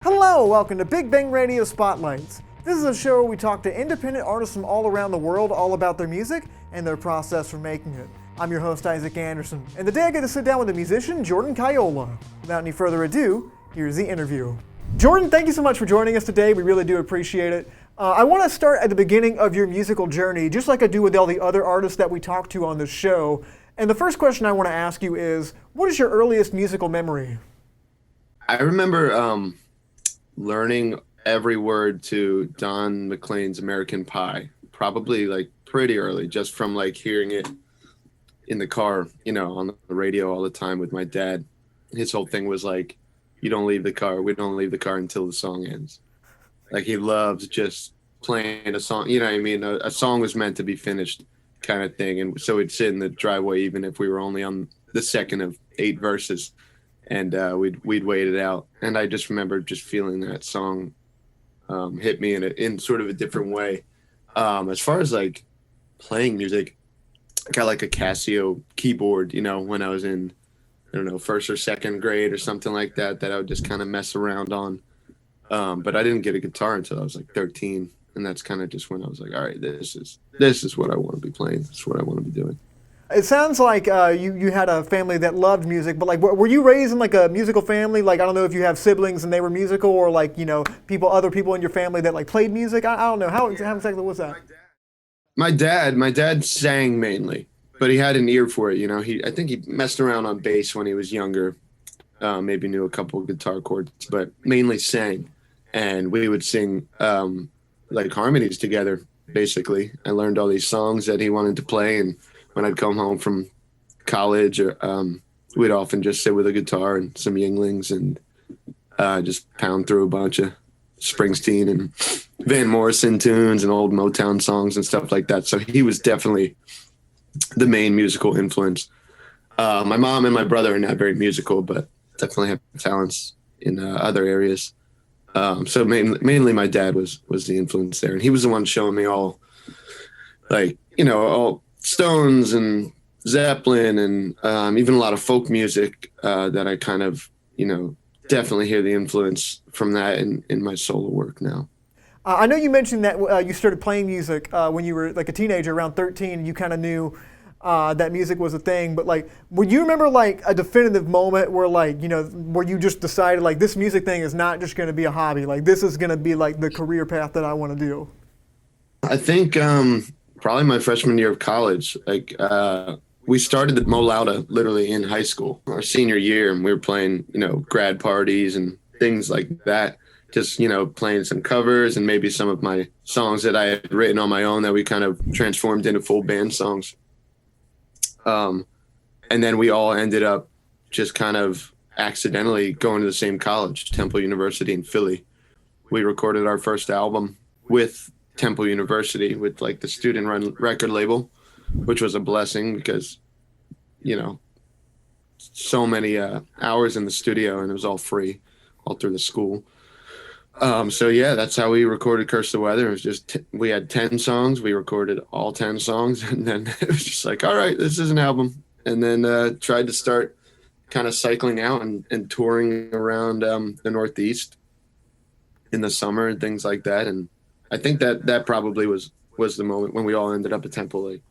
Hello, welcome to Big Bang Radio Spotlights. This is a show where we talk to independent artists from all around the world all about their music and their process for making it. I'm your host, Isaac Anderson, and today I get to sit down with the musician Jordan Caiola. Without any further ado, here's the interview. Jordan, thank you so much for joining us today. We really do appreciate it. I want to start at the beginning of your musical journey, just like I do with all the other artists that we talk to on this show. And the first question I want to ask you is, what is your earliest musical memory? I remember learning every word to Don McLean's American Pie, probably like pretty early, just from like hearing it in the car, on the radio all the time with my dad. His whole thing was like, you don't leave the car. We don't leave the car until the song ends. Like he loves just playing a song, you know what I mean? A song was meant to be finished kind of thing. And so we'd sit in the driveway, even if we were only on the second of 8 verses. And we'd wait it out, and I just remember just feeling that song hit me in sort of a different way. As far as like playing music, I got like a Casio keyboard, when I was in, I don't know, first or second grade or something like that I would just kind of mess around on. But I didn't get a guitar until I was like 13, and that's kind of just when I was like, all right, this is what I want to be playing. This is what I want to be doing. It sounds like you had a family that loved music, but like, were you raised in like a musical family? Like, I don't know if you have siblings and they were musical, or like, other people in your family that like played music. I don't know. How exactly was that? My dad sang mainly, but he had an ear for it. I think he messed around on bass when he was younger. Maybe knew a couple of guitar chords, but mainly sang. And we would sing like harmonies together, basically. I learned all these songs that he wanted to play, and when I'd come home from college, we'd often just sit with a guitar and some Yinglings and just pound through a bunch of Springsteen and Van Morrison tunes and old Motown songs and stuff like that. So he was definitely the main musical influence. My mom and my brother are not very musical, but definitely have talents in other areas. So mainly my dad was the influence there. And he was the one showing me all, like, all Stones and Zeppelin and even a lot of folk music that I kind of, definitely hear the influence from that in my solo work now. I know you mentioned that you started playing music when you were like a teenager, around 13, and you kind of knew that music was a thing. But like, would you remember like a definitive moment where like, where you just decided like this music thing is not just going to be a hobby, like this is going to be like the career path that I want to do? I think probably my freshman year of college. Like we started the Mo Lauda literally in high school, our senior year, and we were playing, grad parties and things like that. Just, playing some covers and maybe some of my songs that I had written on my own that we kind of transformed into full band songs. And then we all ended up just kind of accidentally going to the same college, Temple University in Philly. We recorded our first album with Temple University, with like the student run record label, which was a blessing because, so many hours in the studio, and it was all free all through the school. So yeah, that's how we recorded Curse the Weather. It was just, we had 10 songs. We recorded all 10 songs, and then it was just like, all right, this is an album. And then tried to start kind of cycling out and touring around the Northeast in the summer and things like that. And I think that probably was the moment when we all ended up at Temple. Like,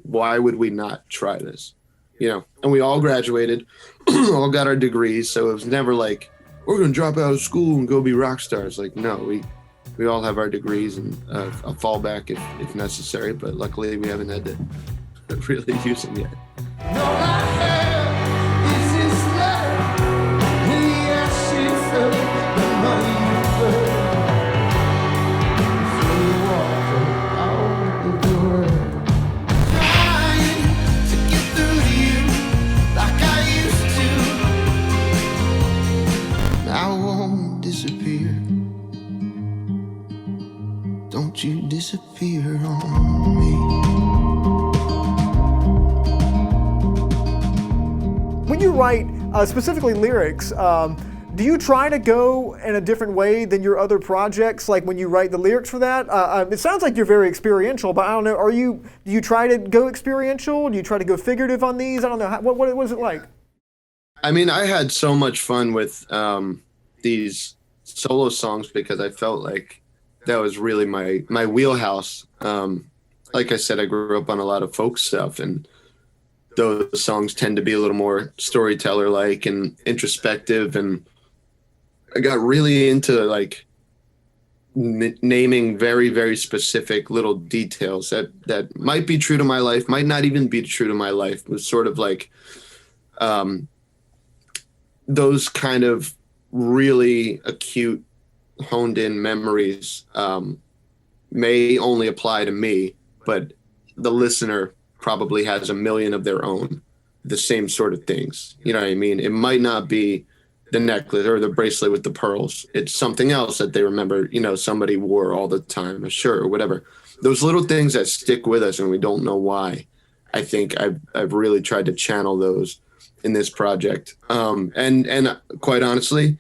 why would we not try this? And we all graduated, all got our degrees. So it was never like, we're going to drop out of school and go be rock stars. Like, no, we all have our degrees and a fallback if necessary. But luckily we haven't had to really use them yet. Don't you disappear on me. When you write specifically lyrics, do you try to go in a different way than your other projects? Like when you write the lyrics for that, it sounds like you're very experiential, but I don't know. Do you try to go experiential? Do you try to go figurative on these? I don't know. What is it like? I mean, I had so much fun with these solo songs because I felt like that was really my wheelhouse. Like I said, I grew up on a lot of folk stuff, and those songs tend to be a little more storyteller like and introspective. And I got really into like naming very, very specific little details that might be true to my life, might not even be true to my life. It was sort of like those kind of really acute, honed in memories may only apply to me, but the listener probably has a million of their own, the same sort of things. You know what I mean? It might not be the necklace or the bracelet with the pearls. It's something else that they remember, somebody wore all the time, a shirt or whatever. Those little things that stick with us and we don't know why. I think I've really tried to channel those in this project. And quite honestly,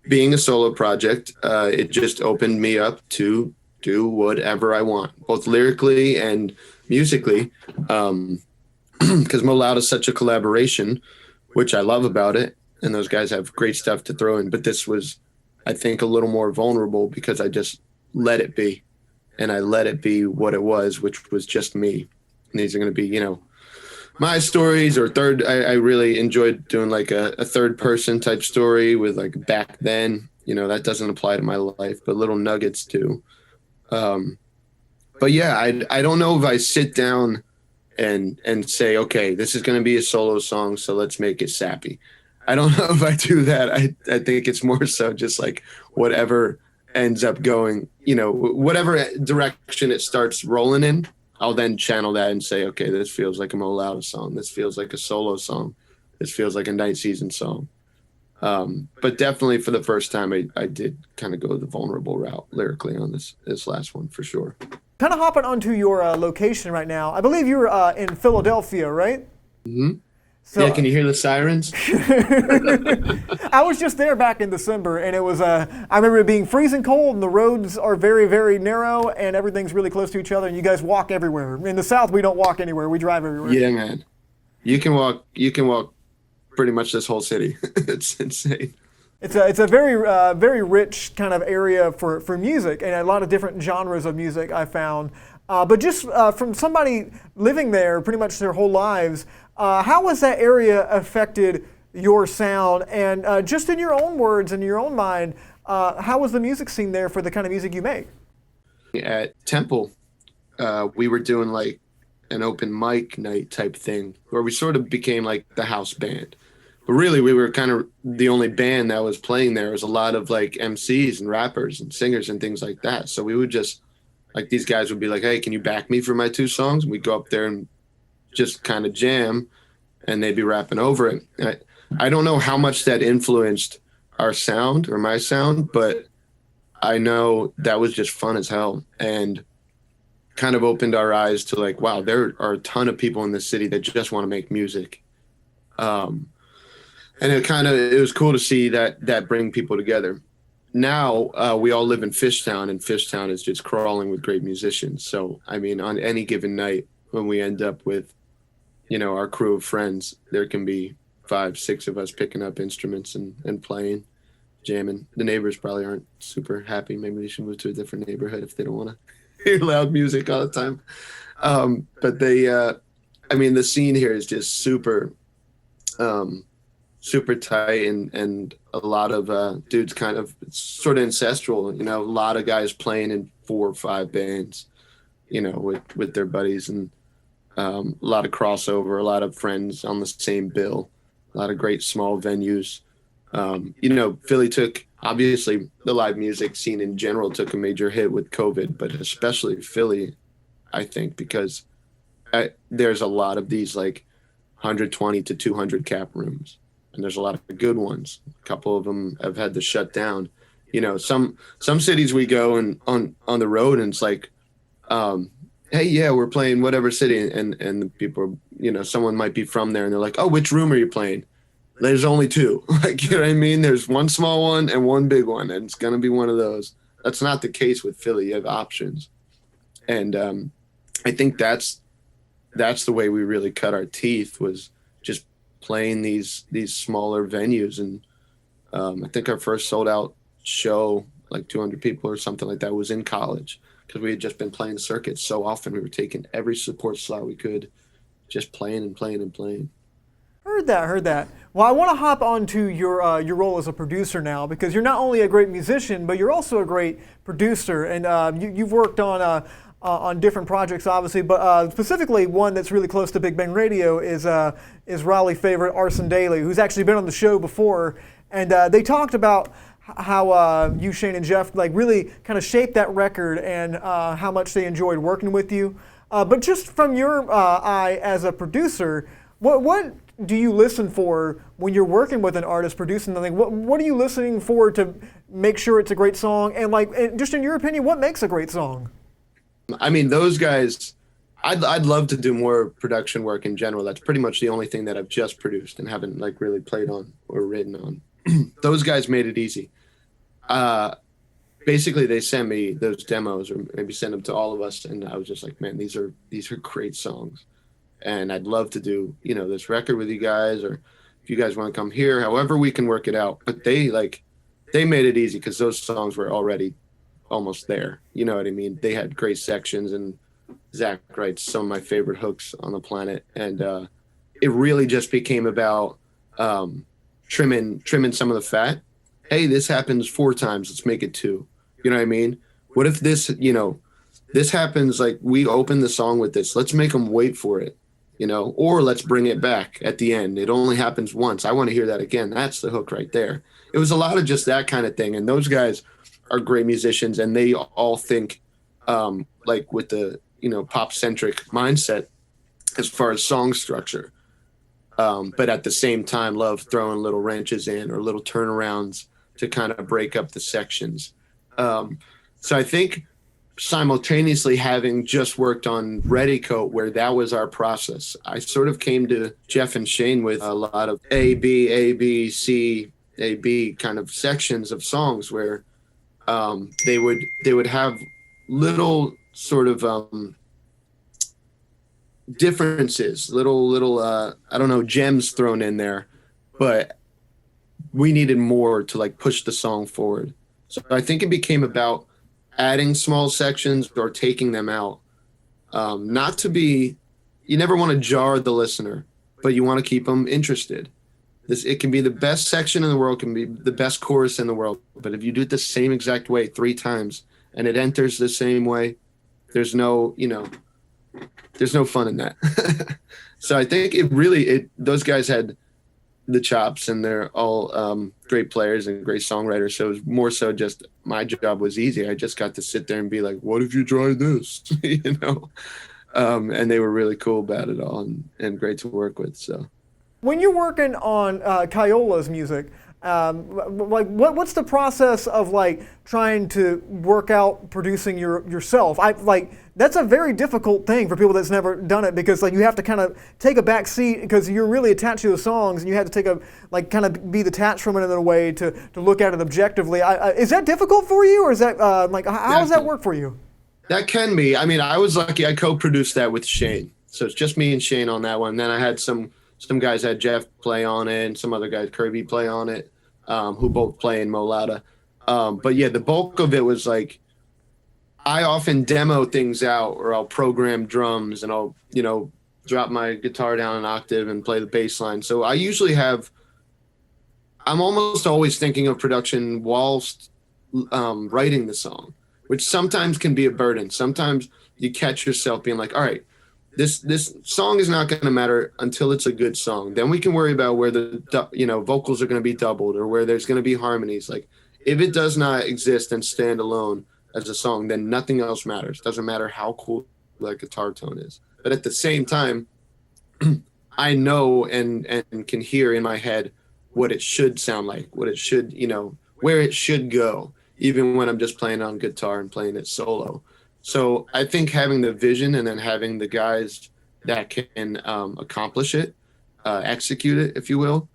being a solo project, it just opened me up to do whatever I want, both lyrically and musically, because Mo Loud is such a collaboration, which I love about it. And those guys have great stuff to throw in. But this was, I think, a little more vulnerable because I just let it be. And I let it be what it was, which was just me. And these are going to be, my stories or third. I really enjoyed doing like a third person type story with like back then. That doesn't apply to my life, but little nuggets do. But yeah, I don't know if I sit down and say, okay, this is going to be a solo song, so let's make it sappy. I don't know if I do that. I think it's more so just like whatever ends up going, whatever direction it starts rolling in, I'll then channel that and say, okay, this feels like a Mo Loud song. This feels like a solo song. This feels like a Night Season song. But definitely for the first time, I did kind of go the vulnerable route lyrically on this last one for sure. Kind of hopping onto your location right now. I believe you're in Philadelphia, right? Mm-hmm. So, yeah, can you hear the sirens? I was just there back in December, and it was, I remember it being freezing cold, and the roads are very, very narrow, and everything's really close to each other, and you guys walk everywhere. In the South, we don't walk anywhere. We drive everywhere. Yeah, man. You can walk pretty much this whole city. It's insane. It's a very, very rich kind of area for music, and a lot of different genres of music I found. But just from somebody living there pretty much their whole lives, how has that area affected your sound? And just in your own words and your own mind, how was the music scene there for the kind of music you make? At Temple, we were doing like an open mic night type thing where we sort of became like the house band. But really, we were kind of the only band that was playing there. There was a lot of like MCs and rappers and singers and things like that. So we would just, like these guys would be like, hey, can you back me for my 2 songs? And we'd go up there and just kind of jam, and they'd be rapping over it. I don't know how much that influenced our sound or my sound, but I know that was just fun as hell and kind of opened our eyes to like, wow, there are a ton of people in this city that just want to make music. And it was cool to see that bring people together. Now we all live in Fishtown, and Fishtown is just crawling with great musicians. So, I mean, on any given night when we end up with, our crew of friends, there can be 5, 6 of us picking up instruments and playing, jamming. The neighbors probably aren't super happy. Maybe they should move to a different neighborhood if they don't want to hear loud music all the time. But the scene here is just super tight and a lot of dudes kind of sort of ancestral, a lot of guys playing in 4 or 5 bands, with their buddies, and a lot of crossover, a lot of friends on the same bill, a lot of great small venues. Philly took, obviously the live music scene in general took a major hit with COVID, but especially Philly, I think, because there's a lot of these like 120 to 200 cap rooms. And there's a lot of good ones. A couple of them have had to shut down. Some cities we go and on the road, and it's like, hey, yeah, we're playing whatever city, and the people, someone might be from there, and they're like, oh, which room are you playing? There's only 2. Like, you know what I mean? There's one small one and one big one, and it's gonna be one of those. That's not the case with Philly. You have options, and I think that's the way we really cut our teeth, was just playing these smaller venues. And I think our first sold out show, like 200 people or something like that, was in college, because we had just been playing circuits so often. We were taking every support slot we could, just playing and playing and playing. Heard that. Well, I want to hop onto your role as a producer now, because you're not only a great musician, but you're also a great producer, and you've worked on different projects, obviously, but specifically one that's really close to Big Bang Radio is Raleigh favorite Arson Daly, who's actually been on the show before, and they talked about how you, Shane, and Jeff like really kind of shaped that record, and how much they enjoyed working with you. But just from your eye as a producer, what do you listen for when you're working with an artist producing something? What are you listening for to make sure it's a great song? And just in your opinion, what makes a great song? I mean, those guys, I'd love to do more production work in general. That's pretty much the only thing that I've just produced and haven't like really played on or written on. Those guys made it easy. Basically, they sent me those demos, or maybe send them to all of us, and I was just like, man, these are great songs, and I'd love to do this record with you guys, or if you guys want to come here, however we can work it out. But they made it easy, because those songs were already almost there. You know what I mean? They had great sections, and Zach writes some of my favorite hooks on the planet, and it really just became about trimming some of the fat. Hey, this happens 4 times, let's make it 2. You know what I mean? What if this happens, like we open the song with this, let's make them wait for it, or let's bring it back at the end. It only happens once. I want to hear that again. That's the hook right there. It was a lot of just that kind of thing. And those guys are great musicians, and they all think like with the, pop centric mindset as far as song structure. But at the same time, love throwing little wrenches in or little turnarounds to kind of break up the sections. So I think simultaneously, having just worked on Ready Coat, where that was our process, I sort of came to Jeff and Shane with a lot of A, B, C, A, B kind of sections of songs where they would have little sort of differences, little I don't know, gems thrown in there, but we needed more to like push the song forward. So I think it became about adding small sections or taking them out. Not to be, you never want to jar the listener, but you want to keep them interested. It can be the best section in the world, can be the best chorus in the world, but if you do it the same exact way 3 times and it enters the same way, there's no fun in that. So I think those guys had the chops, and they're all great players and great songwriters. So it was more so just my job was easy. I just got to sit there and be like, what if you tried this? And they were really cool about it all, and great to work with. So when you're working on Caiola's music, what's the process of like trying to work out producing yourself? That's a very difficult thing for people that's never done it, because like you have to kind of take a back seat because you're really attached to the songs, and you have to kind of be detached from it in a way to look at it objectively. Is that difficult for you, or is that how does that work for you? That can be. I mean, I was lucky. I co-produced that with Shane, so it's just me and Shane on that one. Then I had some guys, had Jeff play on it, and some other guys, Kirby, play on it, who both play in Molada. But yeah, the bulk of it was like, I often demo things out, or I'll program drums, and I'll, drop my guitar down an octave and play the bass line. So I'm almost always thinking of production whilst writing the song, which sometimes can be a burden. Sometimes you catch yourself being like, all right, this song is not going to matter until it's a good song. Then we can worry about where the vocals are going to be doubled, or where there's going to be harmonies. Like, if it does not exist and stand alone as a song, then nothing else matters. Doesn't matter how cool that guitar tone is. But at the same time, I know and can hear in my head what it should sound like, what it should, where it should go, even when I'm just playing on guitar and playing it solo. So I think having the vision, and then having the guys that can accomplish it, execute it, if you will,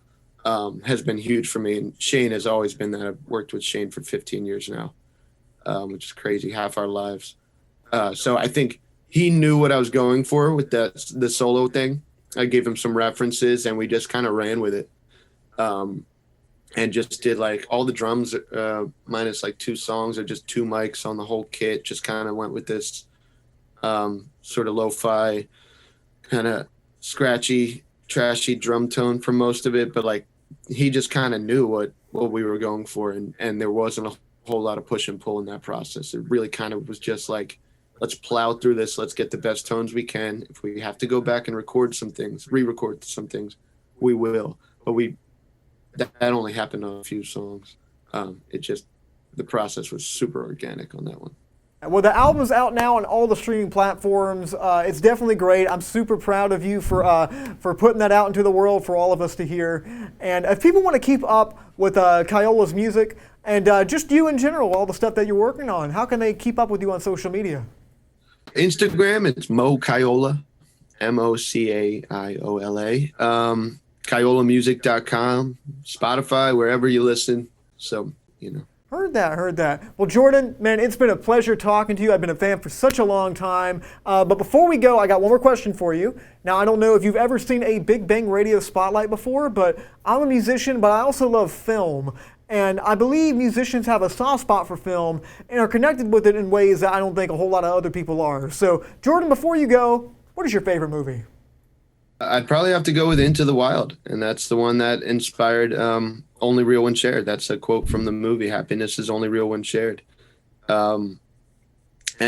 has been huge for me. And Shane has always been that. I've worked with Shane for 15 years now, which is crazy, half our lives. So I think he knew what I was going for with the solo thing. I gave him some references, and we just kind of ran with it. and just did like all the drums minus like 2 songs or just 2 mics on the whole kit. Just kind of went with this sort of lo-fi, kind of scratchy, trashy drum tone for most of it. But like he just kind of knew what we were going for, and there wasn't a whole lot of push and pull in that process. It really kind of was just like, let's plow through this. Let's get the best tones we can. If we have to go back and record some things, re-record some things, we will. But that only happened on a few songs. The process was super organic on that one. Well, the album's out now on all the streaming platforms. It's definitely great. I'm super proud of you for putting that out into the world for all of us to hear. And if people want to keep up with Caiola's music and just you in general, all the stuff that you're working on, how can they keep up with you on social media? Instagram, it's Mo Caiola, MoCaiola. Caiolamusic.com, Spotify, wherever you listen. So, Heard that. Well, Jordan, man, it's been a pleasure talking to you. I've been a fan for such a long time. But before we go, I got one more question for you. Now, I don't know if you've ever seen a Big Bang Radio Spotlight before, but I'm a musician, but I also love film. And I believe musicians have a soft spot for film and are connected with it in ways that I don't think a whole lot of other people are. So, Jordan, before you go, what is your favorite movie? I'd probably have to go with Into the Wild, and that's the one that inspired Only Real When Shared. That's a quote from the movie, Happiness is Only Real When Shared. And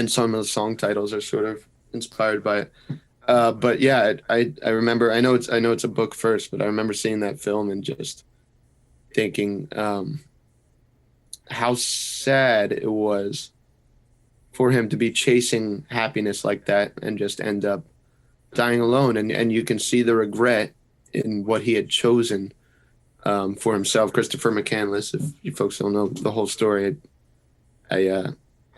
some of the song titles are sort of inspired by it. But yeah, I remember, I know it's a book first, but I remember seeing that film and just thinking how sad it was for him to be chasing happiness like that and just end up dying alone, and you can see the regret in what he had chosen for himself. Christopher McCandless, if you folks don't know the whole story, I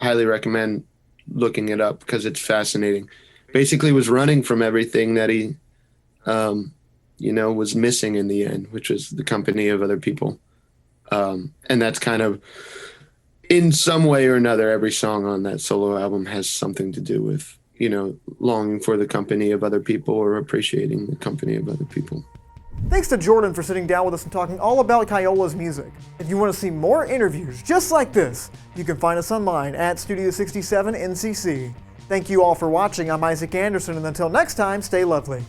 highly recommend looking it up because it's fascinating. Basically was running from everything that he was missing in the end, which was the company of other people. And that's kind of, in some way or another, every song on that solo album has something to do with longing for the company of other people or appreciating the company of other people. Thanks to Jordan for sitting down with us and talking all about Caiola's music. If you want to see more interviews just like this, you can find us online at Studio 67 NCC. Thank you all for watching. I'm Isaac Anderson, and until next time, stay lovely.